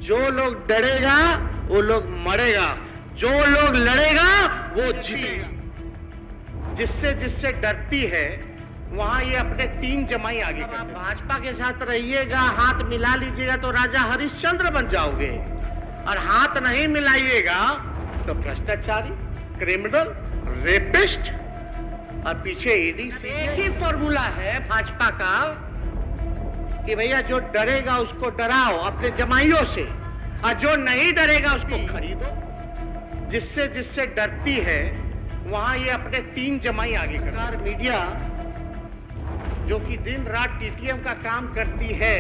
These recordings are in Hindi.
जो लोग डरेगा वो लोग मरेगा, जो लोग लड़ेगा वो जीतेगा। जिससे जिससे डरती है वहां ये अपने 3 जमाई आगे कर देते। भाजपा के साथ रहिएगा, हाथ मिला लीजिएगा तो राजा हरिश्चंद्र बन जाओगे, और हाथ नहीं मिलाइएगा तो भ्रष्टाचारी, क्रिमिनल, रेपिस्ट, और पीछे ईडी। एक ही फॉर्मूला है भाजपा का कि भैया जो डरेगा उसको डराओ अपने जमाइयों से, और जो नहीं डरेगा उसको खरीदो। जिससे जिससे डरती है वहां ये अपने 3 जमाई आगे कर। मीडिया जो कि दिन रात टीटीएम का काम करती है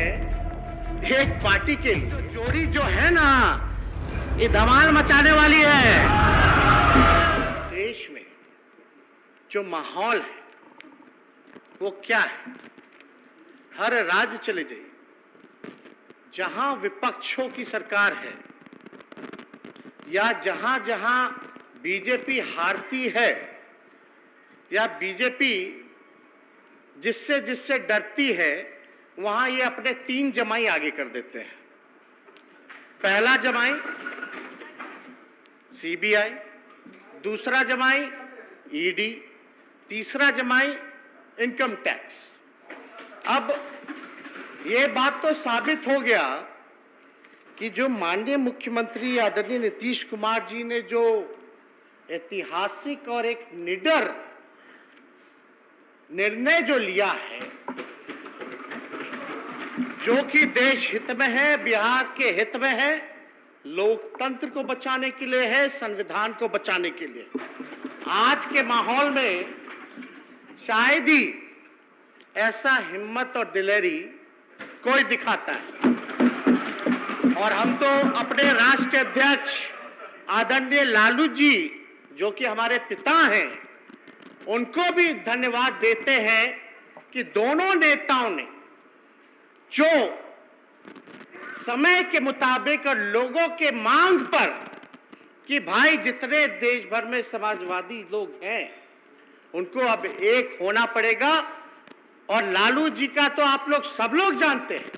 एक पार्टी के लिए, चोरी जो है ना ये धमाल मचाने वाली है। देश में जो माहौल है वो क्या है? हर राज्य चले जाइए, जहां विपक्षों की सरकार है या जहां जहां बीजेपी हारती है या बीजेपी जिससे जिससे डरती है वहां ये अपने 3 जमाई आगे कर देते हैं। पहला जमाई सीबीआई, दूसरा जमाई ईडी, तीसरा जमाई इनकम टैक्स। अब ये बात तो साबित हो गया कि जो माननीय मुख्यमंत्री आदरणीय नीतीश कुमार जी ने जो ऐतिहासिक और एक निडर निर्णय जो लिया है, जो कि देश हित में है, बिहार के हित में है, लोकतंत्र को बचाने के लिए है, संविधान को बचाने के लिए, आज के माहौल में शायद ही ऐसा हिम्मत और दिलेरी कोई दिखाता है। और हम तो अपने राष्ट्रीय अध्यक्ष आदरणीय लालू जी जो कि हमारे पिता हैं उनको भी धन्यवाद देते हैं कि दोनों नेताओं ने जो समय के मुताबिक और लोगों के मांग पर कि भाई जितने देश भर में समाजवादी लोग हैं उनको अब एक होना पड़ेगा। और लालू जी का तो आप लोग सब लोग जानते हैं,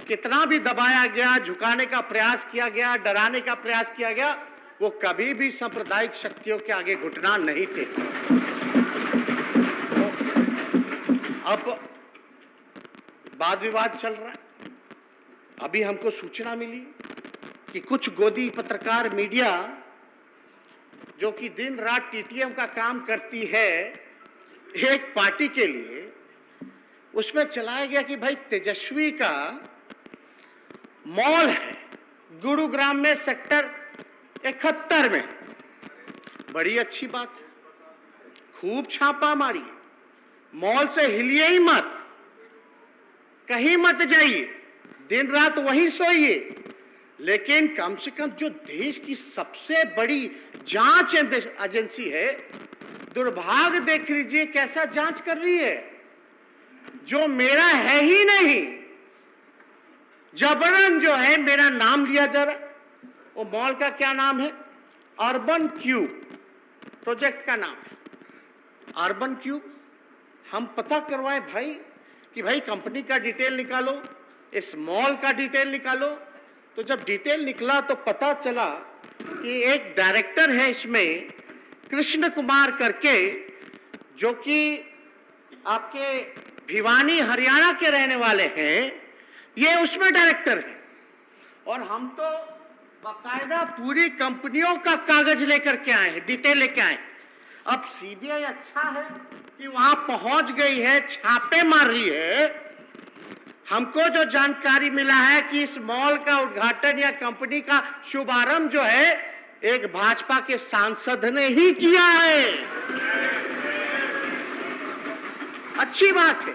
कितना भी दबाया गया, झुकाने का प्रयास किया गया, डराने का प्रयास किया गया, वो कभी भी सांप्रदायिक शक्तियों के आगे घुटना नहीं टेके। अब वाद विवाद चल रहा है। अभी हमको सूचना मिली कि कुछ गोदी पत्रकार मीडिया जो कि दिन रात टीटीएम का काम करती है एक पार्टी के लिए, उसमें चलाया गया कि भाई तेजस्वी का मॉल है गुरुग्राम में सेक्टर 71 में। बड़ी अच्छी बात है, खूब छापा मारी, मॉल से हिलिए ही मत, कहीं मत जाइए, दिन रात वहीं सोइए, लेकिन कम से कम जो देश की सबसे बड़ी जांच एजेंसी है, दुर्भाग्य देख लीजिए कैसा जांच कर रही है। जो मेरा है ही नहीं, जबरन जो है मेरा नाम लिया जा रहा है। वो मॉल का क्या नाम है? अर्बन क्यूब प्रोजेक्ट का नाम है, अर्बन क्यूब। हम पता करवाएं भाई कि भाई कंपनी का डिटेल निकालो, इस मॉल का डिटेल निकालो। तो जब डिटेल निकला तो पता चला कि एक डायरेक्टर है इसमें, कृष्ण कुमार करके, जो कि आपके भिवानी हरियाणा के रहने वाले हैं, ये उसमें डायरेक्टर है। और हम तो बाकायदा पूरी कंपनियों का कागज लेकर के आए हैं, डिटेल लेके आए। अब सीबीआई अच्छा है कि वहां पहुंच गई है, छापे मार रही है। हमको जो जानकारी मिला है कि इस मॉल का उद्घाटन या कंपनी का शुभारंभ जो है एक भाजपा के सांसद ने ही किया है। अच्छी बात है।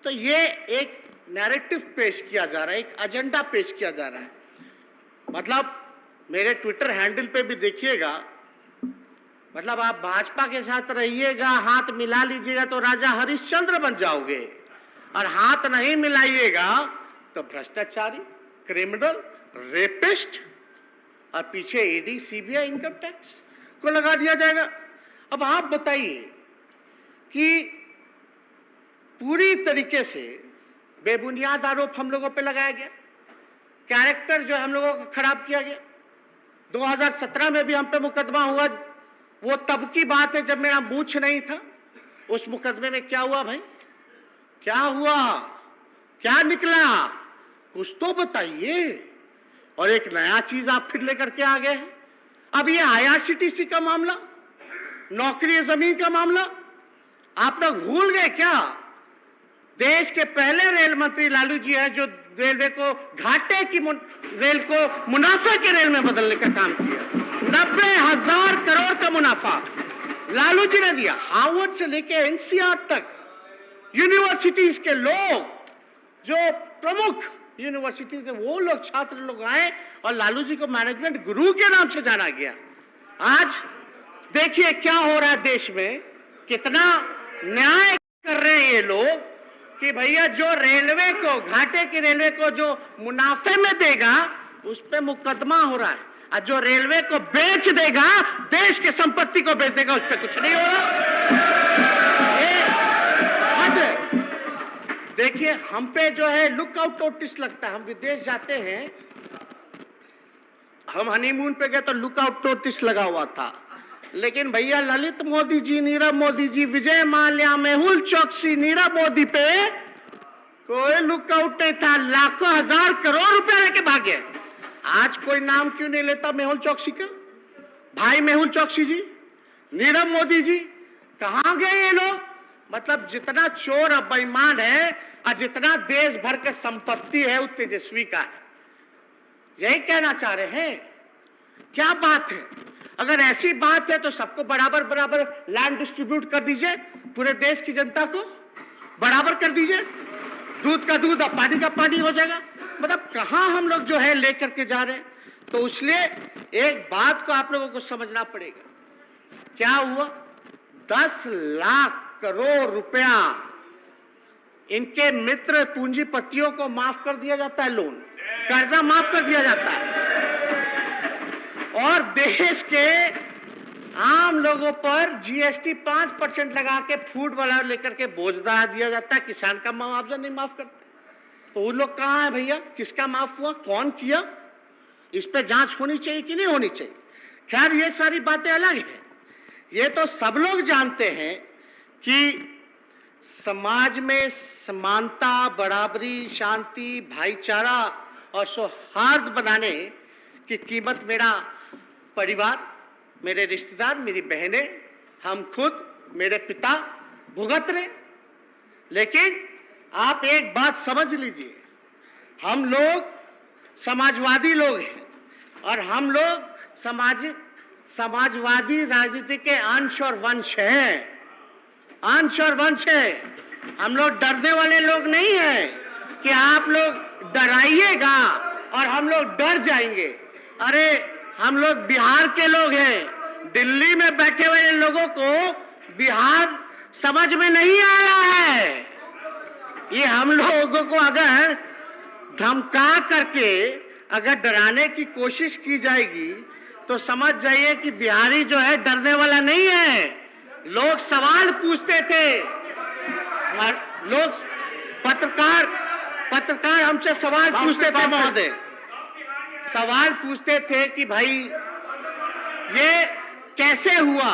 तो ये एक नैरेटिव पेश किया जा रहा है, एक एजेंडा पेश किया जा रहा है। मतलब मेरे ट्विटर हैंडल पे भी देखिएगा, मतलब आप भाजपा के साथ रहिएगा, हाथ मिला लीजिएगा तो राजा हरिश्चंद्र बन जाओगे, और हाथ नहीं मिलाइएगा तो भ्रष्टाचारी, क्रिमिनल, रेपिस्ट, और पीछे ईडी, सीबीआई, इनकम टैक्स को लगा दिया जाएगा। अब आप बताइए कि पूरी तरीके से बेबुनियाद आरोप हम लोगों पे लगाया गया। कैरेक्टर जो हम लोगों का खराब किया गया। 2017 में भी हम पे मुकदमा हुआ, वो तब की बात है जब मेरा मूंछ नहीं था। उस मुकदमे में क्या हुआ भाई, क्या हुआ, क्या निकला, कुछ तो बताइए। और एक नया चीज आप फिर लेकर के आ गए हैं। अब ये IRCTC का मामला, नौकरी जमीन का मामला, आप लोग भूल गए क्या? देश के पहले रेल मंत्री लालू जी हैं जो रेलवे को घाटे की रेल को मुनाफे के रेल में बदलने का काम किया। 90,000 करोड़ का मुनाफा लालू जी ने दिया। हार्वर्ड से लेके NCR तक यूनिवर्सिटीज के लोग, जो प्रमुख यूनिवर्सिटीज है, वो लोग, छात्र लोग आए और लालू जी को मैनेजमेंट गुरु के नाम से जाना गया। आज देखिए क्या हो रहा है देश में, कितना न्याय कर रहे हैं ये लोग कि भैया जो रेलवे को, घाटे की रेलवे को जो मुनाफे में देगा उस पे मुकदमा हो रहा है, और जो रेलवे को बेच देगा, देश की संपत्ति को बेच देगा, उस पे कुछ नहीं हो रहा। ये हद है। देखिए हम पे जो है लुकआउट नोटिस लगता है। हम विदेश जाते हैं, हम हनीमून पे गए तो लुकआउट नोटिस लगा हुआ था, लेकिन भैया ललित मोदी जी, नीरव मोदी जी, विजय माल्या, मेहुल चौकसी, नीरव मोदी पे कोई लुकआउट नहीं था। लाखों हजार करोड़ रुपए लेके भागे। आज कोई नाम क्यों नहीं लेता मेहुल चौकसी का? भाई मेहुल चौकसी जी, नीरव मोदी जी, कहां गए ये लोग? मतलब जितना चोर और बेईमान है और जितना देश भर के संपत्ति है, वो तेजस्वी का है। यही कहना चाह रहे हैं। क्या बात है? अगर ऐसी बात है तो सबको बराबर बराबर लैंड डिस्ट्रीब्यूट कर दीजिए, पूरे देश की जनता को बराबर कर दीजिए, दूध का दूध और पानी का पानी हो जाएगा। मतलब कहां हम लोग जो है लेकर के जा रहे हैं। तो इसलिए एक बात को आप लोगों को समझना पड़ेगा। क्या हुआ? 10 लाख करोड़ रुपया इनके मित्र पूंजीपतियों को माफ कर दिया जाता है, लोन, कर्जा माफ कर दिया जाता है, और देश के आम लोगों पर GST 5% लगा के फूड वाला लेकर के बोझ बढ़ा दिया जाता है। किसान का मुआवजा नहीं माफ करते। तो वो लोग कहाँ है भैया? किसका माफ हुआ, कौन किया? इस पे जांच होनी चाहिए कि नहीं होनी चाहिए? खैर ये सारी बातें अलग है। ये तो सब लोग जानते हैं कि समाज में समानता, बराबरी, शांति, भाईचारा और सौहार्द बनाने की कीमत मेरा परिवार, मेरे रिश्तेदार, मेरी बहनें, हम खुद, मेरे पिता भुगत रहे। लेकिन आप एक बात समझ लीजिए, हम लोग समाजवादी लोग हैं और हम लोग समाजवादी राजनीति के अंश और वंश हैं, अंश और वंश है। हम लोग डरने वाले लोग नहीं हैं कि आप लोग डराइएगा और हम लोग डर जाएंगे। अरे हम लोग बिहार के लोग हैं। दिल्ली में बैठे हुए लोगों को बिहार समझ में नहीं आ रहा है। ये हम लोगों को अगर धमका करके अगर डराने की कोशिश की जाएगी तो समझ जाइए कि बिहारी जो है डरने वाला नहीं है। लोग सवाल पूछते थे, लोग पत्रकार हमसे सवाल पूछते थे महोदय, सवाल पूछते थे कि भाई ये कैसे हुआ?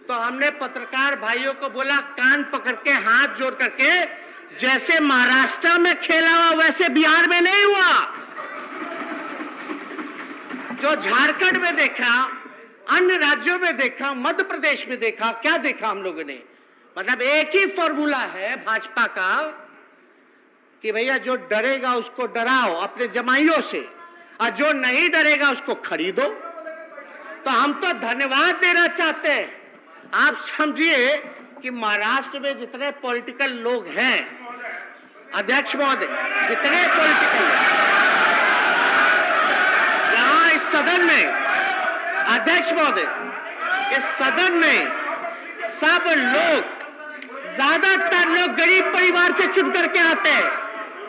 तो हमने पत्रकार भाइयों को बोला, कान पकड़ के हाथ जोड़ करके, जैसे महाराष्ट्र में खेला हुआ वैसे बिहार में नहीं हुआ। जो झारखंड में देखा, अन्य राज्यों में देखा, मध्य प्रदेश में देखा, क्या देखा हम लोगों ने? मतलब एक ही फॉर्मूला है भाजपा का कि भैया जो डरेगा उसको डराओ अपने जमाइयों से, और जो नहीं डरेगा उसको खरीदो। तो हम तो धन्यवाद देना चाहते हैं। आप समझिए कि महाराष्ट्र में जितने पॉलिटिकल लोग हैं, अध्यक्ष महोदय, जितने पॉलिटिकल यहाँ इस सदन में, अध्यक्ष महोदय, इस सदन में सब लोग, ज्यादातर लोग गरीब परिवार से चुन करके आते हैं।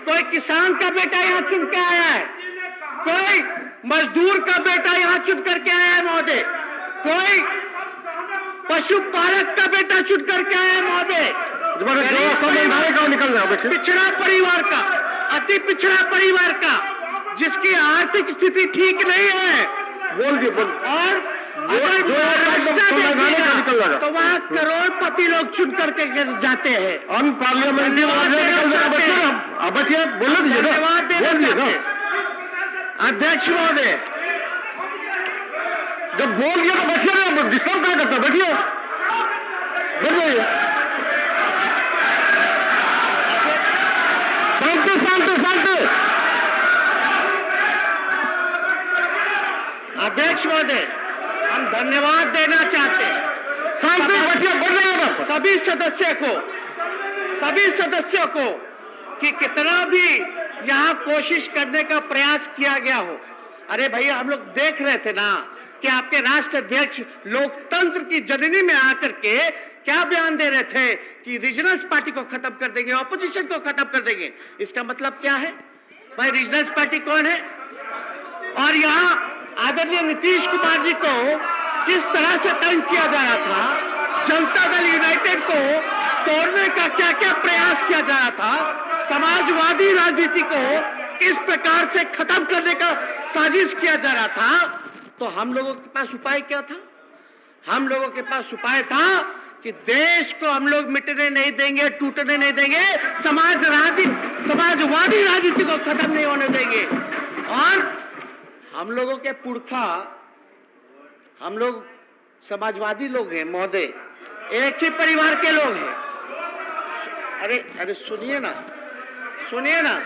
कोई किसान का बेटा यहाँ चुन के आया है, कोई मजदूर का बेटा यहाँ चुन करके आया है महोदय, कोई पशुपालक का बेटा चुन करके आया है महोदय, पिछड़ा परिवार का, अति पिछड़ा परिवार का, जिसकी आर्थिक स्थिति ठीक नहीं है, बोल और अगर महाराष्ट्र देखिएगा तो वहाँ करोड़पति लोग चुन करके जाते हैं। हम पार्लियामेंट धन्यवाद देना चाहते हैं अध्यक्ष महोदय। जब बोल दिया तो बैठिए, डिस्टर्ब क्या करता, बैठिए, बैठ जाइए। शांति शांति शांति। अध्यक्ष महोदय, हम धन्यवाद देना चाहते हैं शांति, बैठिए, बैठ जाइए। सभी सदस्यों को कि कितना भी यहाँ कोशिश करने का प्रयास किया गया हो। अरे भैया, हम लोग देख रहे थे ना कि आपके राष्ट्र अध्यक्ष लोकतंत्र की जननी में आकर के क्या बयान दे रहे थे कि रीजनल्स पार्टी को खत्म कर देंगे, ऑपोजिशन को खत्म कर देंगे। इसका मतलब क्या है भाई? रीजनल्स पार्टी कौन है? और यहाँ आदरणीय नीतीश कुमार जी को किस तरह से तंग किया जा रहा था, जनता दल यूनाइटेड को तोड़ने का क्या क्या प्रयास किया जा रहा था, समाजवादी राजनीति को किस प्रकार से खत्म करने का साजिश किया जा रहा था। तो हम लोगों के पास उपाय क्या था? हम लोगों के पास उपाय था कि देश को हम लोग मिटने नहीं देंगे, टूटने नहीं देंगे, समाजवादी राजनीति को खत्म नहीं होने देंगे। और हम लोगों के पुरखा, हम लोग समाजवादी लोग हैं महोदय, एक ही परिवार के लोग हैं। अरे सुनिए ना,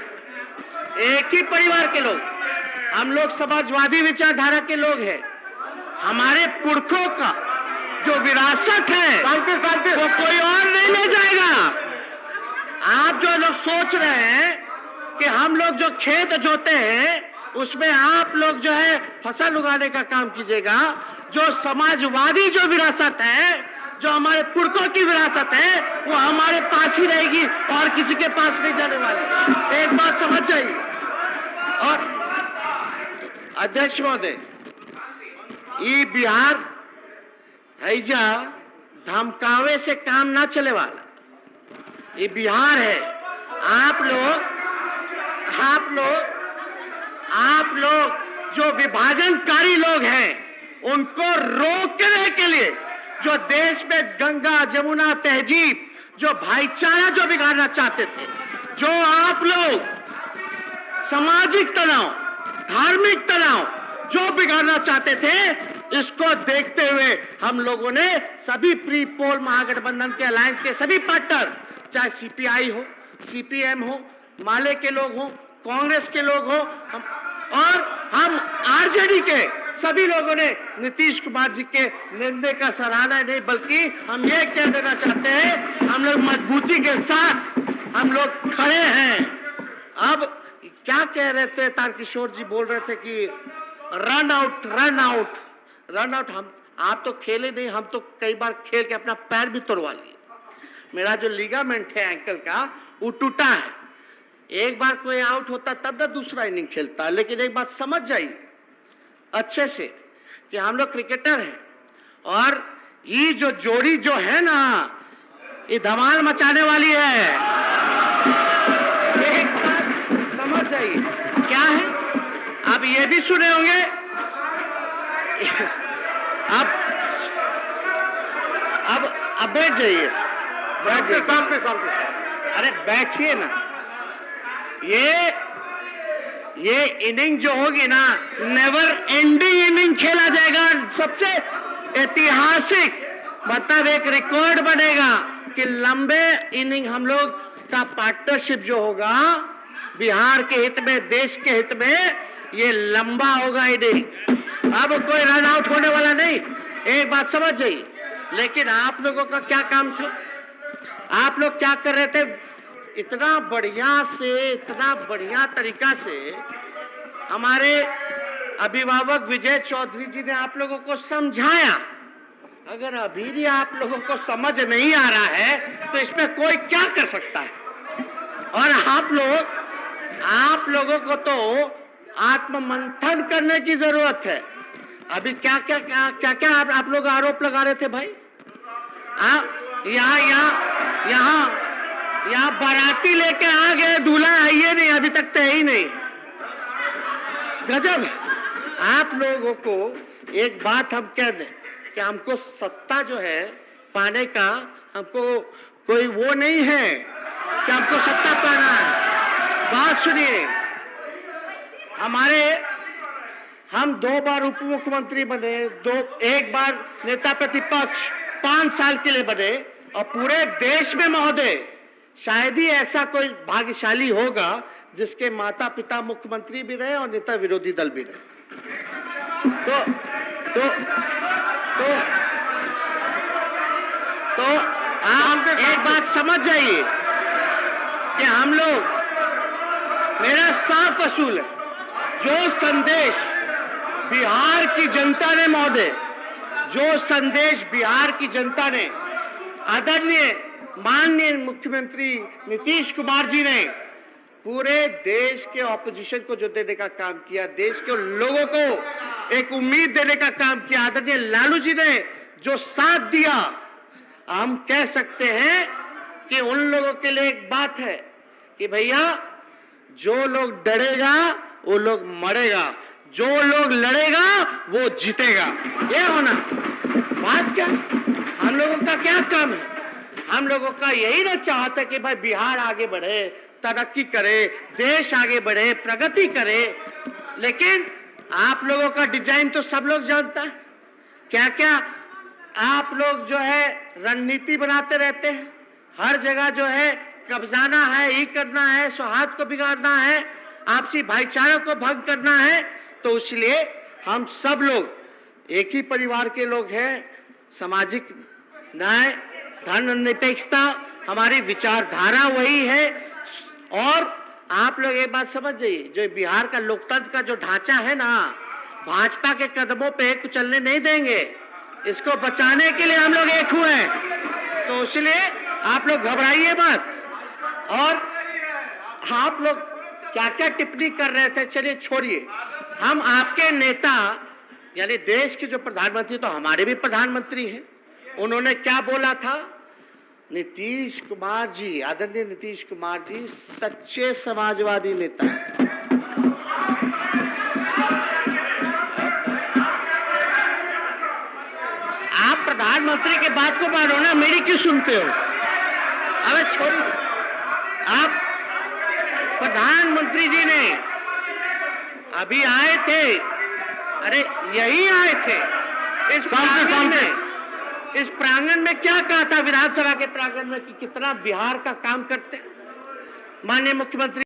एक ही परिवार के लोग, हम लोग समाजवादी विचारधारा के लोग हैं। हमारे पुरखों का जो विरासत है वो कोई और नहीं ले जाएगा। आप जो लोग सोच रहे हैं कि हम लोग जो खेत जोते हैं उसमें आप लोग जो है फसल उगाने का काम कीजिएगा। जो समाजवादी जो विरासत है, जो हमारे पुरखों की विरासत है, वो हमारे पास ही रहेगी और किसी के पास नहीं जाने वाली। एक बात समझ जाइए। और अध्यक्ष महोदय, ये बिहार ऐजा धमकावे से काम ना चले वाला, ये बिहार है। आप लोग जो विभाजनकारी लोग हैं उनको रोकने के लिए, जो देश में गंगा जमुना तहजीब, जो भाईचारा जो बिगाड़ना चाहते थे, जो आप लोग सामाजिक तनाव, धार्मिक तनाव जो बिगाड़ना चाहते थे, इसको देखते हुए हम लोगों ने सभी प्री पोल महागठबंधन के अलायंस के सभी पार्टनर, चाहे सीपीआई हो, सीपीएम हो, माले के लोग हो, कांग्रेस के लोग हो, और हम आरजेडी के सभी लोगों ने नीतीश कुमार जी के निर्णय का सराहना नहीं, बल्कि हम ये कह देना चाहते हैं, हम लोग मजबूती के साथ हम लोग खड़े हैं। अब क्या कह रहे थे तारकिशोर जी, बोल रहे थे कि रन आउट। हम आप तो खेले नहीं, हम तो कई बार खेल के अपना पैर भी तोड़वा लिए। मेरा जो लिगामेंट है एंकल का वो टूटा है। एक बार कोई आउट होता तब ना दूसरा इनिंग खेलता। लेकिन एक बात समझ जाइए अच्छे से कि हम लोग क्रिकेटर हैं, और ये जो जोड़ी जो है ना, ये धमाल मचाने वाली है। एक बात समझ जाइए क्या है। आप ये भी सुने होंगे, अब बैठ जाइए, सामने। अरे बैठिए ना। ये इनिंग जो होगी ना, नेवर एंडिंग इनिंग खेला जाएगा। सबसे ऐतिहासिक, मतलब एक रिकॉर्ड बनेगा कि लंबे इनिंग हम लोग का पार्टनरशिप जो होगा बिहार के हित में, देश के हित में, ये लंबा होगा इनिंग। अब कोई रन आउट होने वाला नहीं, एक बात समझ जाइए। लेकिन आप लोगों का क्या काम था? आप लोग क्या कर रहे थे? इतना बढ़िया तरीका से हमारे अभिभावक विजय चौधरी जी ने आप लोगों को समझाया। अगर अभी भी आप लोगों को समझ नहीं आ रहा है तो इसमें कोई क्या कर सकता है। और आप लोगों को तो आत्ममंथन करने की जरूरत है। अभी क्या आप लोग आरोप लगा रहे थे भाई? यहाँ बाराती लेके आ गए, दूल्हा है ही नहीं, अभी तक तो है ही नहीं। गजब है। आप लोगों को एक बात हम कह दें कि हमको सत्ता जो है पाने का हमको कोई वो नहीं है कि हमको सत्ता पाना है। बात सुनिए, हम 2 बार उप मुख्यमंत्री बने, एक बार नेता प्रतिपक्ष 5 साल के लिए बने, और पूरे देश में महोदय शायद ही ऐसा कोई भाग्यशाली होगा जिसके माता पिता मुख्यमंत्री भी रहे और नेता विरोधी दल भी रहे। तो आप एक बात समझ जाइए कि हम लोग, मेरा साफ असूल है, जो संदेश बिहार की जनता ने महोदय, जो संदेश बिहार की जनता ने आदरणीय माननीय मुख्यमंत्री नीतीश कुमार जी ने पूरे देश के ऑपोजिशन को जो देने का काम किया, देश के लोगों को एक उम्मीद देने का काम किया, आदरणीय लालू जी ने जो साथ दिया, हम कह सकते हैं कि उन लोगों के लिए एक बात है कि भैया जो लोग डरेगा वो लोग मरेगा, जो लोग लड़ेगा वो जीतेगा। ये होना बात क्या, हम लोगों का क्या काम है? हम लोगों का यही ना चाहता कि भाई बिहार आगे बढ़े, तरक्की करे, देश आगे बढ़े, प्रगति करे। लेकिन आप लोगों का डिजाइन तो सब लोग जानता है। क्या क्या आप लोग जो है रणनीति बनाते रहते हैं, हर जगह जो है कब्जाना है, ये करना है, सौहार्द को बिगाड़ना है, आपसी भाईचारे को भंग करना है। तो इसलिए हम सब लोग एक ही परिवार के लोग हैं। सामाजिक न्याय, धर्मनिरपेक्षता हमारी विचारधारा वही है। और आप लोग एक बात समझ जाइए, जो बिहार का लोकतंत्र का जो ढांचा है ना, भाजपा के कदमों पे चलने नहीं देंगे। इसको बचाने के लिए हम लोग एक हुए हैं। तो इसलिए आप लोग घबराइए मत। और आप लोग क्या क्या टिप्पणी कर रहे थे, चलिए छोड़िए। हम आपके नेता यानी देश के जो प्रधानमंत्री, तो हमारे भी प्रधानमंत्री हैं, उन्होंने क्या बोला था? नीतीश कुमार जी, आदरणीय नीतीश कुमार जी सच्चे समाजवादी नेता हैं। आप प्रधानमंत्री के बात को मानो ना, मेरी क्यों सुनते हो? अबे छोड़िए, आप प्रधानमंत्री जी ने अभी आए थे, अरे यही आए थे इस प्रांगण में क्या कहा था विधानसभा के प्रांगण में कि कितना बिहार का काम करते माननीय मुख्यमंत्री